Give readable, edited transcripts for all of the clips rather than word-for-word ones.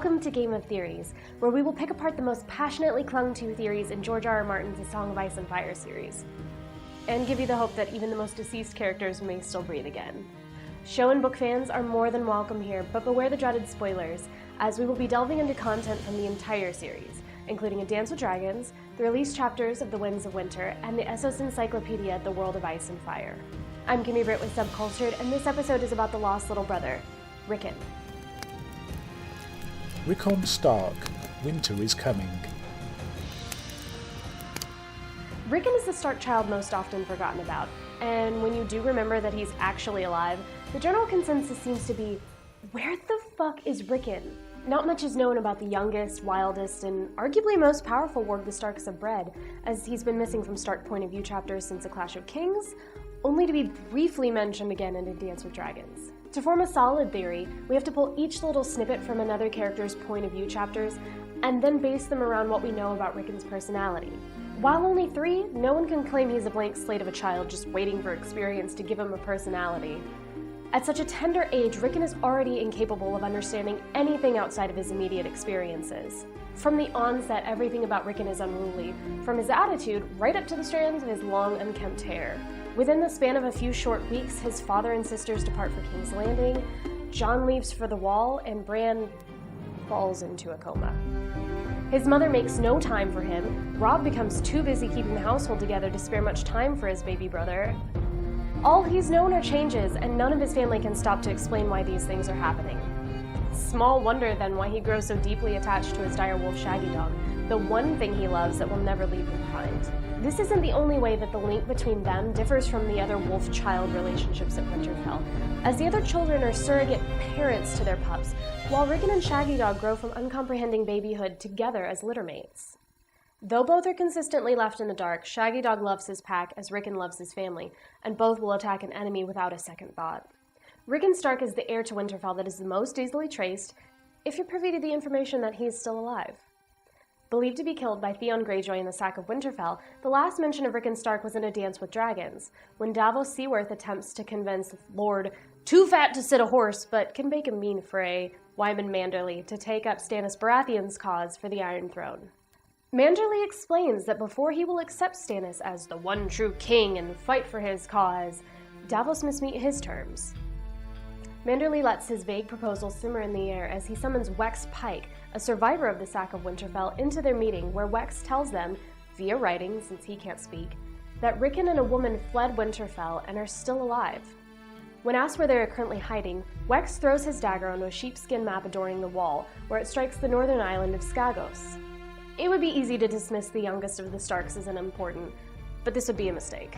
Welcome to Game of Theories, where we will pick apart the most passionately clung to theories in George R. R. Martin's A Song of Ice and Fire series, and give you the hope that even the most deceased characters may still breathe again. Show and book fans are more than welcome here, but beware the dreaded spoilers, as we will be delving into content from the entire series, including A Dance with Dragons, the released chapters of The Winds of Winter, and the Essos Encyclopedia, The World of Ice and Fire. I'm Kimmie Britt with Subcultured, and this episode is about the lost little brother, Rickon. Rickon Stark, winter is coming. Rickon is the Stark child most often forgotten about, and when you do remember that he's actually alive, the general consensus seems to be, where the fuck is Rickon? Not much is known about the youngest, wildest, and arguably most powerful warg the Starks have bred, as he's been missing from Stark point of view chapters since A Clash of Kings, only to be briefly mentioned again in A Dance with Dragons. To form a solid theory, we have to pull each little snippet from another character's point of view chapters, and then base them around what we know about Rickon's personality. While only 3, no one can claim he's a blank slate of a child just waiting for experience to give him a personality. At such a tender age, Rickon is already incapable of understanding anything outside of his immediate experiences. From the onset, everything about Rickon is unruly, from his attitude right up to the strands of his long, unkempt hair. Within the span of a few short weeks, his father and sisters depart for King's Landing, John leaves for the Wall, and Bran falls into a coma. His mother makes no time for him, Robb becomes too busy keeping the household together to spare much time for his baby brother. All he's known are changes, and none of his family can stop to explain why these things are happening. Small wonder then why he grows so deeply attached to his direwolf Shaggydog, the one thing he loves that will never leave him behind. This isn't the only way that the link between them differs from the other wolf-child relationships at Winterfell, as the other children are surrogate parents to their pups, while Rickon and Shaggydog grow from uncomprehending babyhood together as littermates. Though both are consistently left in the dark, Shaggydog loves his pack as Rickon loves his family, and both will attack an enemy without a second thought. Rickon Stark is the heir to Winterfell that is the most easily traced, if you're privy to the information that he's still alive. Believed to be killed by Theon Greyjoy in the sack of Winterfell, the last mention of Rickon Stark was in A Dance with Dragons, when Davos Seaworth attempts to convince Lord Too Fat to Sit a Horse, but can make a mean fray, Wyman Manderly, to take up Stannis Baratheon's cause for the Iron Throne. Manderly explains that before he will accept Stannis as the one true king and fight for his cause, Davos must meet his terms. Manderly lets his vague proposal simmer in the air as he summons Wex Pike, a survivor of the sack of Winterfell, into their meeting where Wex tells them, via writing since he can't speak, that Rickon and a woman fled Winterfell and are still alive. When asked where they are currently hiding, Wex throws his dagger onto a sheepskin map adorning the wall, where it strikes the northern island of Skagos. It would be easy to dismiss the youngest of the Starks as unimportant, but this would be a mistake.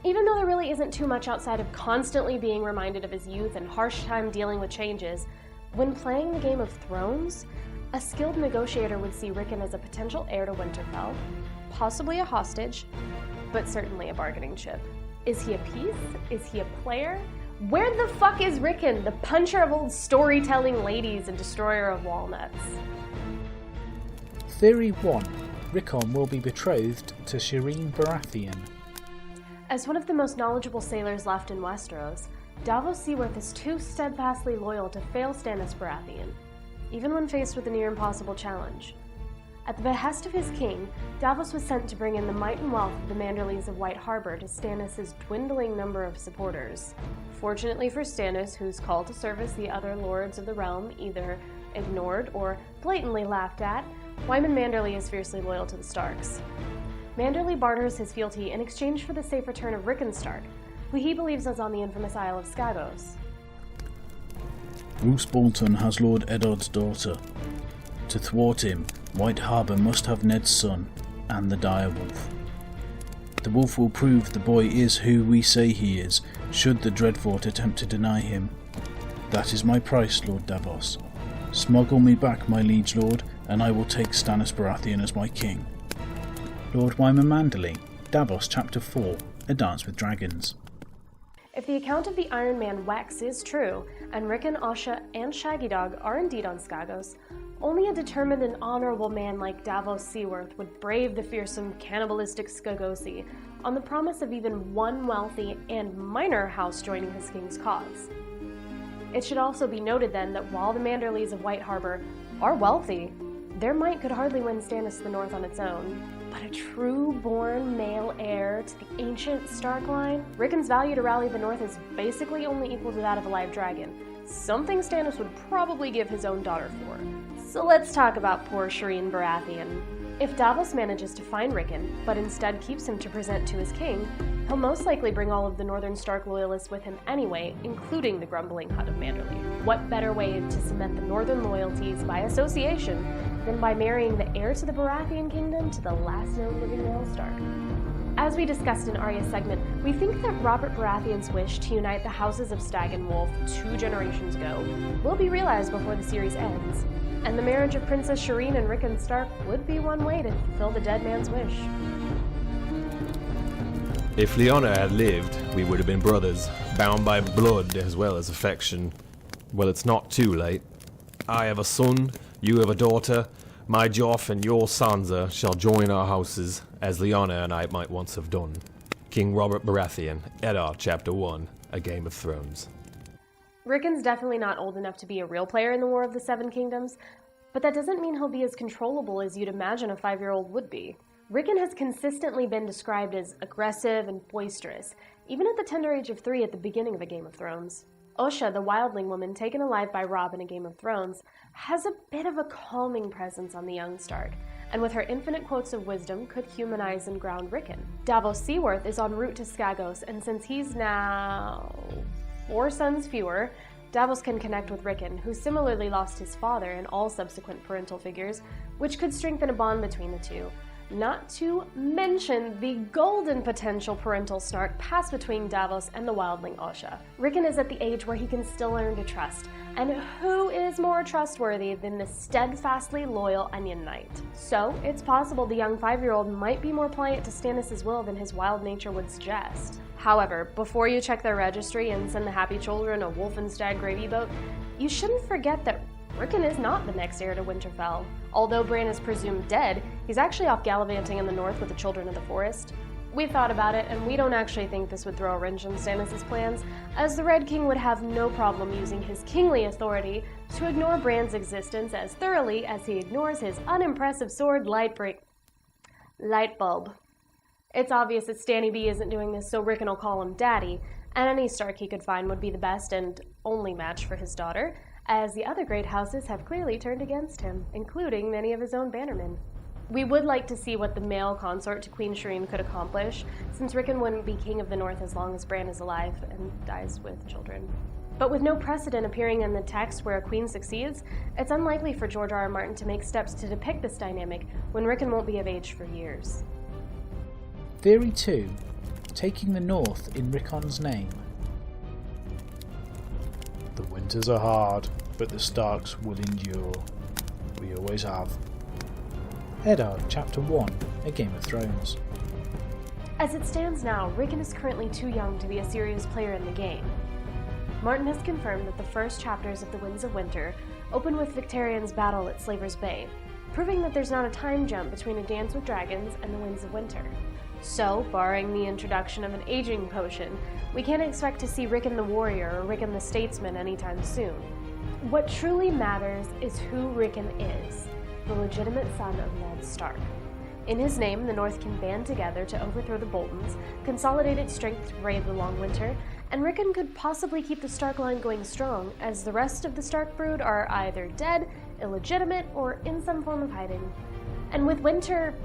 Even though there really isn't too much outside of constantly being reminded of his youth and harsh time dealing with changes, when playing the Game of Thrones, a skilled negotiator would see Rickon as a potential heir to Winterfell, possibly a hostage, but certainly a bargaining chip. Is he a piece? Is he a player? Where the fuck is Rickon, the puncher of old storytelling ladies and destroyer of walnuts? Theory 1. Rickon will be betrothed to Shireen Baratheon. As one of the most knowledgeable sailors left in Westeros, Davos Seaworth is too steadfastly loyal to fail Stannis Baratheon, even when faced with a near-impossible challenge. At the behest of his king, Davos was sent to bring in the might and wealth of the Manderleys of White Harbor to Stannis' dwindling number of supporters. Fortunately for Stannis, whose call to service the other lords of the realm either ignored or blatantly laughed at, Wyman Manderly is fiercely loyal to the Starks. Manderly barters his fealty in exchange for the safe return of Rickon Stark, who he believes is on the infamous Isle of Skagos. Roose Bolton has Lord Eddard's daughter. To thwart him, White Harbour must have Ned's son and the direwolf. The wolf will prove the boy is who we say he is, should the Dreadfort attempt to deny him. That is my price, Lord Davos. Smuggle me back, my liege lord, and I will take Stannis Baratheon as my king. Lord Wyman Manderly, Davos Chapter 4, A Dance with Dragons. If the account of the Iron Man Wex is true, and Rickon, Asha, and Shaggydog are indeed on Skagos, only a determined and honorable man like Davos Seaworth would brave the fearsome cannibalistic Skagosi on the promise of even one wealthy and minor house joining his king's cause. It should also be noted then that while the Manderleys of White Harbor are wealthy. Their might could hardly win Stannis the North on its own. But a true-born male heir to the ancient Stark line? Rickon's value to rally the North is basically only equal to that of a live dragon. Something Stannis would probably give his own daughter for. So let's talk about poor Shireen Baratheon. If Davos manages to find Rickon, but instead keeps him to present to his king, he'll most likely bring all of the Northern Stark loyalists with him anyway, including the grumbling hut of Manderley. What better way to cement the Northern loyalties by association than by marrying the heir to the Baratheon kingdom to the last known living male Stark? As we discussed in Arya's segment, we think that Robert Baratheon's wish to unite the houses of Stag and Wolf 2 generations ago will be realized before the series ends, and the marriage of Princess Shireen and Rickon Stark would be one way to fulfill the dead man's wish. If Lyanna had lived, we would have been brothers, bound by blood as well as affection. Well, it's not too late. I have a son, you have a daughter. My Joff and your Sansa shall join our houses, as Lyanna and I might once have done. King Robert Baratheon, Eddard, Chapter 1, A Game of Thrones. Rickon's definitely not old enough to be a real player in the War of the Seven Kingdoms, but that doesn't mean he'll be as controllable as you'd imagine a 5-year-old would be. Rickon has consistently been described as aggressive and boisterous, even at the tender age of 3 at the beginning of A Game of Thrones. Osha, the wildling woman taken alive by Robb in A Game of Thrones, has a bit of a calming presence on the young Stark, and with her infinite quotes of wisdom could humanize and ground Rickon. Davos Seaworth is en route to Skagos, and since he's now 4 sons fewer, Davos can connect with Rickon, who similarly lost his father and all subsequent parental figures, which could strengthen a bond between the two. Not to mention the golden potential parental snark passed between Davos and the wildling Osha. Rickon is at the age where he can still learn to trust, and who is more trustworthy than the steadfastly loyal Onion Knight? So, it's possible the young 5-year-old might be more pliant to Stannis' will than his wild nature would suggest. However, before you check their registry and send the happy children a wolf and stag gravy boat, you shouldn't forget that Rickon is not the next heir to Winterfell. Although Bran is presumed dead, he's actually off gallivanting in the north with the Children of the Forest. We thought about it, and we don't actually think this would throw a wrench in Stannis' plans, as the Red King would have no problem using his kingly authority to ignore Bran's existence as thoroughly as he ignores his unimpressive sword light bulb. It's obvious that Stanny B isn't doing this, so Rickon will call him Daddy, and any Stark he could find would be the best and only match for his daughter, as the other great houses have clearly turned against him, including many of his own bannermen. We would like to see what the male consort to Queen Shireen could accomplish, since Rickon wouldn't be king of the North as long as Bran is alive and dies with children. But with no precedent appearing in the text where a queen succeeds, it's unlikely for George R.R. Martin to make steps to depict this dynamic when Rickon won't be of age for years. Theory 2. Taking the North in Rickon's name. The winters are hard, but the Starks will endure. We always have. Eddard, Chapter 1, A Game of Thrones. As it stands now, Rickon is currently too young to be a serious player in the game. Martin has confirmed that the first chapters of The Winds of Winter open with Victarion's battle at Slaver's Bay, proving that there's not a time jump between A Dance with Dragons and The Winds of Winter. So, barring the introduction of an aging potion, we can't expect to see Rickon the Warrior or Rickon the Statesman anytime soon. What truly matters is who Rickon is, the legitimate son of Ned Stark. In his name, the North can band together to overthrow the Boltons, consolidate its strength to brave the long winter, and Rickon could possibly keep the Stark line going strong, as the rest of the Stark brood are either dead, illegitimate, or in some form of hiding. And with winter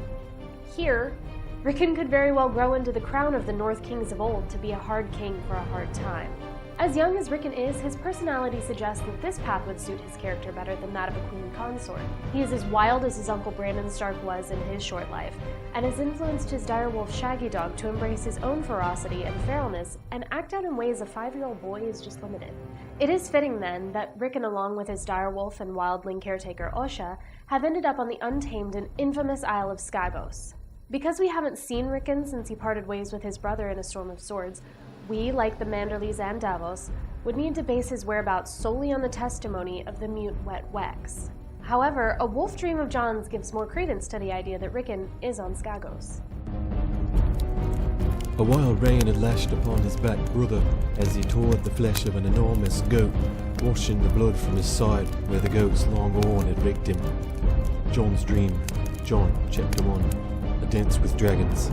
here, Rickon could very well grow into the crown of the North Kings of old to be a hard king for a hard time. As young as Rickon is, his personality suggests that this path would suit his character better than that of a queen consort. He is as wild as his uncle Brandon Stark was in his short life, and has influenced his direwolf Shaggydog to embrace his own ferocity and feralness and act out in ways a 5-year-old boy is just limited. It is fitting, then, that Rickon, along with his direwolf and wildling caretaker Osha, have ended up on the untamed and infamous Isle of Skagos. Because we haven't seen Rickon since he parted ways with his brother in A Storm of Swords, we, like the Manderleys and Davos, would need to base his whereabouts solely on the testimony of the mute Wet Wex. However, a wolf dream of Jon's gives more credence to the idea that Rickon is on Skagos. A wild rain had lashed upon his back brother as he tore at the flesh of an enormous goat, washing the blood from his side where the goat's long horn had rigged him. John's dream. John, Chapter 1. A Dance with Dragons.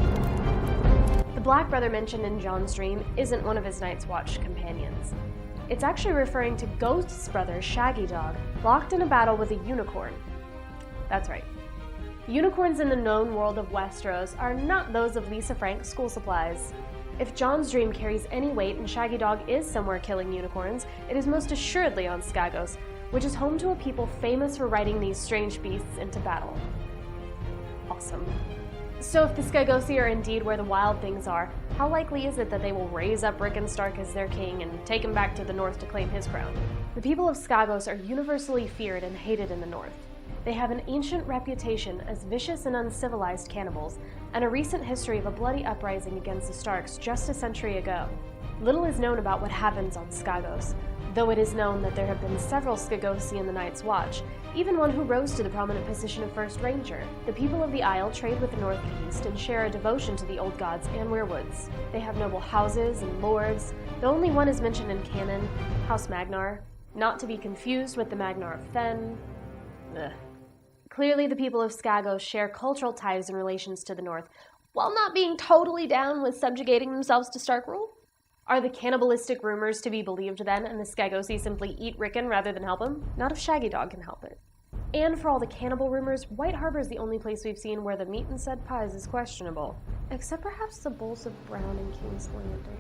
The Black Brother mentioned in John's dream isn't one of his Night's Watch companions. It's actually referring to Ghost's brother, Shaggydog, locked in a battle with a unicorn. That's right. Unicorns in the known world of Westeros are not those of Lisa Frank's school supplies. If John's dream carries any weight and Shaggydog is somewhere killing unicorns, it is most assuredly on Skagos, which is home to a people famous for riding these strange beasts into battle. Awesome. So if the Skagosi are indeed where the wild things are, how likely is it that they will raise up Rickon Stark as their king and take him back to the north to claim his crown? The people of Skagos are universally feared and hated in the north. They have an ancient reputation as vicious and uncivilized cannibals, and a recent history of a bloody uprising against the Starks just a century ago. Little is known about what happens on Skagos, though it is known that there have been several Skagosi in the Night's Watch, even one who rose to the prominent position of First Ranger. The people of the Isle trade with the Northeast and share a devotion to the old gods and werewoods. They have noble houses and lords. The only one is mentioned in canon, House Magnar, not to be confused with the Magnar of Fen. Ugh. Clearly, the people of Skagos share cultural ties and relations to the north, while not being totally down with subjugating themselves to Stark rule. Are the cannibalistic rumors to be believed then, and the Skagosi simply eat Rickon rather than help him? Not if Shaggydog can help it. And for all the cannibal rumors, White Harbor is the only place we've seen where the meat in said pies is questionable. Except perhaps the bowls of brown in King's Landing.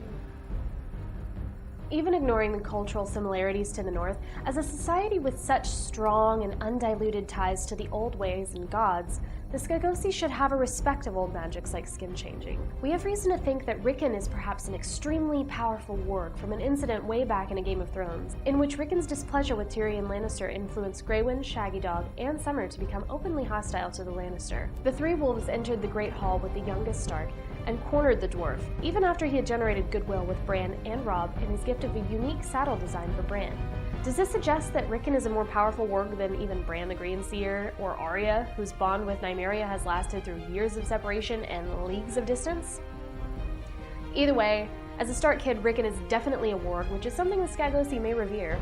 Even ignoring the cultural similarities to the north, as a society with such strong and undiluted ties to the old ways and gods, the Skagosi should have a respectable magics like skin changing. We have reason to think that Rickon is perhaps an extremely powerful warg from an incident way back in A Game of Thrones, in which Rickon's displeasure with Tyrion Lannister influenced Grey Wind, Shaggydog, and Summer to become openly hostile to the Lannister. The three wolves entered the Great Hall with the youngest Stark, and cornered the dwarf, even after he had generated goodwill with Bran and Robb in his gift of a unique saddle design for Bran. Does this suggest that Rickon is a more powerful warg than even Bran the Greenseer or Arya, whose bond with Nymeria has lasted through years of separation and leagues of distance? Either way, as a Stark kid, Rickon is definitely a warg, which is something the Skagosi may revere.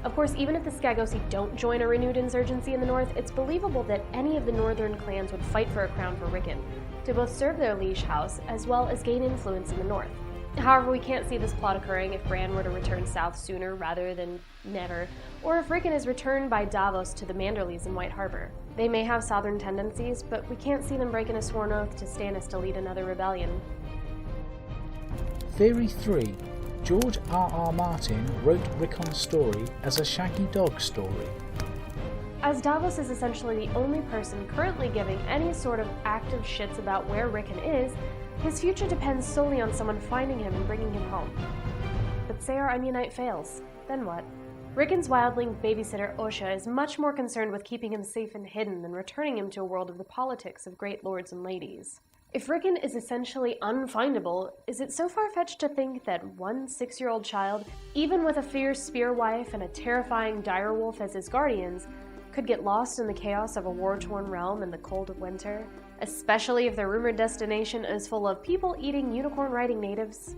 Of course, even if the Skagosi don't join a renewed insurgency in the north, it's believable that any of the northern clans would fight for a crown for Rickon, to both serve their liege house as well as gain influence in the north. However, we can't see this plot occurring if Bran were to return south sooner rather than never, or if Rickon is returned by Davos to the Manderleys in White Harbor. They may have southern tendencies, but we can't see them breaking a sworn oath to Stannis to lead another rebellion. Theory 3. George R.R. Martin wrote Rickon's story as a Shaggydog story. As Davos is essentially the only person currently giving any sort of active shits about where Rickon is, his future depends solely on someone finding him and bringing him home. But say our Onionite fails, then what? Rickon's wildling babysitter Osha is much more concerned with keeping him safe and hidden than returning him to a world of the politics of great lords and ladies. If Rickon is essentially unfindable, is it so far-fetched to think that one 6-year-old child, even with a fierce spear wife and a terrifying direwolf as his guardians, could get lost in the chaos of a war-torn realm in the cold of winter, especially if their rumored destination is full of people-eating, unicorn-riding natives?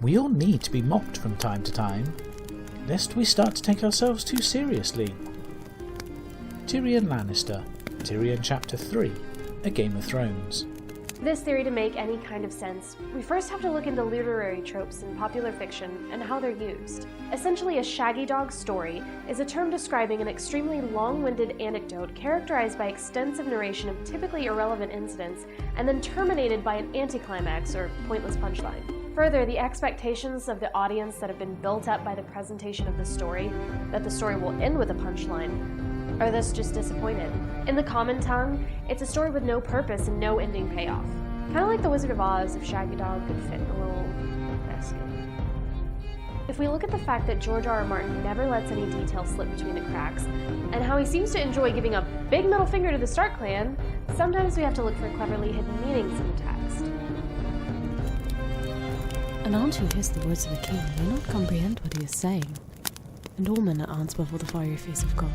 We all need to be mocked from time to time, lest we start to take ourselves too seriously. Tyrion Lannister, Tyrion Chapter 3, A Game of Thrones. This theory to make any kind of sense, we first have to look into literary tropes in popular fiction and how they're used. Essentially, a Shaggydog story is a term describing an extremely long-winded anecdote characterized by extensive narration of typically irrelevant incidents and then terminated by an anticlimax or pointless punchline. Further, the expectations of the audience that have been built up by the presentation of the story, that the story will end with a punchline, are thus just disappointed. In the common tongue, it's a story with no purpose and no ending payoff. Kind of like the Wizard of Oz if Shaggydog could fit in a little basket. If we look at the fact that George R.R. Martin never lets any details slip between the cracks, and how he seems to enjoy giving a big middle finger to the Stark clan, sometimes we have to look for cleverly hidden meanings in the text. An aunt who hears the words of a king may not comprehend what he is saying, and all men are aunts before the fiery face of God.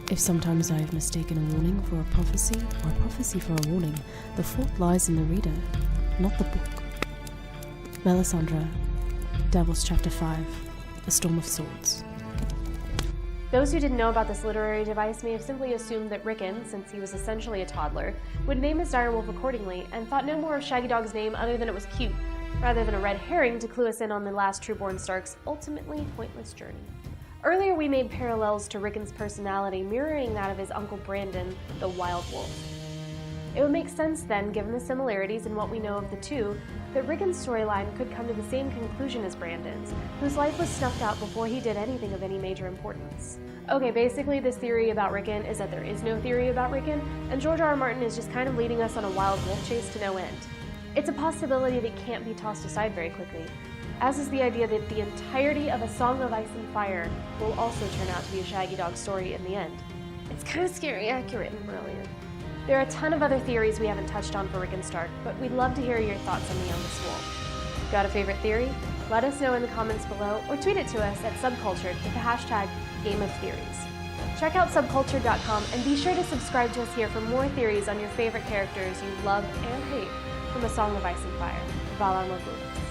If sometimes I have mistaken a warning for a prophecy, or a prophecy for a warning, the fault lies in the reader, not the book. Melisandre, Devils Chapter 5, A Storm of Swords. Those who didn't know about this literary device may have simply assumed that Rickon, since he was essentially a toddler, would name his direwolf accordingly, and thought no more of Shaggydog's name other than it was cute, rather than a red herring to clue us in on the last Trueborn Stark's ultimately pointless journey. Earlier we made parallels to Rickon's personality mirroring that of his uncle Brandon, the Wild Wolf. It would make sense then, given the similarities in what we know of the two, that Rickon's storyline could come to the same conclusion as Brandon's, whose life was snuffed out before he did anything of any major importance. Okay, basically this theory about Rickon is that there is no theory about Rickon, and George R. R. Martin is just kind of leading us on a wild wolf chase to no end. It's a possibility that can't be tossed aside very quickly, as is the idea that the entirety of A Song of Ice and Fire will also turn out to be a Shaggydog story in the end. It's kind of scary, accurate, and brilliant. There are a ton of other theories we haven't touched on for Rickon Stark, but we'd love to hear your thoughts on the youngest wolf. Got a favorite theory? Let us know in the comments below, or tweet it to us at Subcultured with the hashtag GameOfTheories. Check out subcultured.com and be sure to subscribe to us here for more theories on your favorite characters you love and hate from A Song of Ice and Fire. Valar Morghulis.